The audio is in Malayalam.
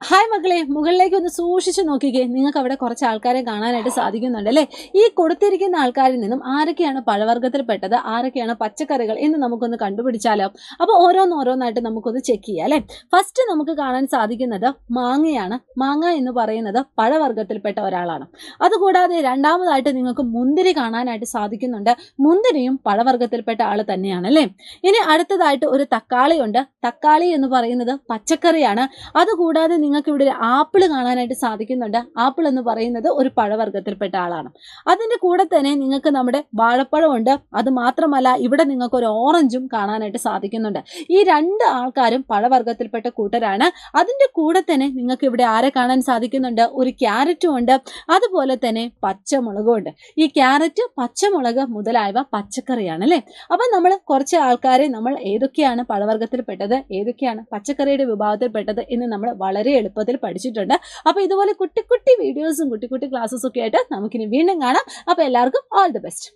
ഹായ് മക്കളെ, മുകളിലേക്ക് ഒന്ന് സൂക്ഷിച്ചു നോക്കിക്കേ. നിങ്ങൾക്ക് അവിടെ കുറച്ച് ആൾക്കാരെ കാണാനായിട്ട് സാധിക്കുന്നുണ്ട് അല്ലേ? ഈ കൊടുത്തിരിക്കുന്ന ആൾക്കാരിൽ നിന്നും ആരൊക്കെയാണ് പഴവർഗ്ഗത്തിൽപ്പെട്ടത്, ആരൊക്കെയാണ് പച്ചക്കറികൾ എന്ന് നമുക്കൊന്ന് കണ്ടുപിടിച്ചാലോ? അപ്പോൾ ഓരോന്നോരോന്നായിട്ട് നമുക്കൊന്ന് ചെക്ക് ചെയ്യാം അല്ലേ? ഫസ്റ്റ് നമുക്ക് കാണാൻ സാധിക്കുന്നത് മാങ്ങയാണ്. മാങ്ങ എന്ന് പറയുന്നത് പഴവർഗ്ഗത്തിൽപ്പെട്ട ഒരാളാണ്. അതുകൂടാതെ രണ്ടാമതായിട്ട് നിങ്ങൾക്ക് മുന്തിരി കാണാനായിട്ട് സാധിക്കുന്നുണ്ട്. മുന്തിരിയും പഴവർഗ്ഗത്തിൽപ്പെട്ട ആൾ തന്നെയാണ് അല്ലേ? ഇനി അടുത്തതായിട്ട് ഒരു തക്കാളിയുണ്ട്. തക്കാളി എന്ന് പറയുന്നത് പച്ചക്കറിയാണ്. അതുകൂടാതെ നിങ്ങൾക്ക് ഇവിടെ ഒരു ആപ്പിൾ കാണാനായിട്ട് സാധിക്കുന്നുണ്ട്. ആപ്പിൾ എന്ന് പറയുന്നത് ഒരു പഴവർഗ്ഗത്തിൽപ്പെട്ട ആളാണ്. അതിൻ്റെ കൂടെ തന്നെ നിങ്ങൾക്ക് നമ്മുടെ വാഴപ്പഴമുണ്ട്. അത് മാത്രമല്ല ഇവിടെ നിങ്ങൾക്ക് ഒരു ഓറഞ്ചും കാണാനായിട്ട് സാധിക്കുന്നുണ്ട്. ഈ രണ്ട് ആൾക്കാരും പഴവർഗ്ഗത്തിൽപ്പെട്ട കൂട്ടരാണ്. അതിൻ്റെ കൂടെ തന്നെ നിങ്ങൾക്ക് ഇവിടെ ആരെ കാണാൻ സാധിക്കുന്നുണ്ട്? ഒരു ക്യാരറ്റും ഉണ്ട്. അതുപോലെ തന്നെ പച്ചമുളകും ഉണ്ട്. ഈ ക്യാരറ്റ്, പച്ചമുളക് മുതലായവ പച്ചക്കറിയാണ് അല്ലേ? അപ്പം നമ്മൾ കുറച്ച് ആൾക്കാരെ നമ്മൾ ഏതൊക്കെയാണ് പഴവർഗ്ഗത്തിൽപ്പെട്ടത്, ഏതൊക്കെയാണ് പച്ചക്കറിയുടെ വിഭാഗത്തിൽപ്പെട്ടത് എന്ന് നമ്മൾ വളരെ എളുപ്പത്തിൽ പഠിച്ചിട്ടുണ്ട്. അപ്പോൾ ഇതുപോലെ കുട്ടി കുട്ടി വീഡിയോസും കുട്ടി കുട്ടി ക്ലാസ്സസും ഒക്കെ ആയിട്ട് നമുക്കിനി വീണ്ടും കാണാം. അപ്പോൾ എല്ലാവർക്കും ഓൾ ദി ബെസ്റ്റ്.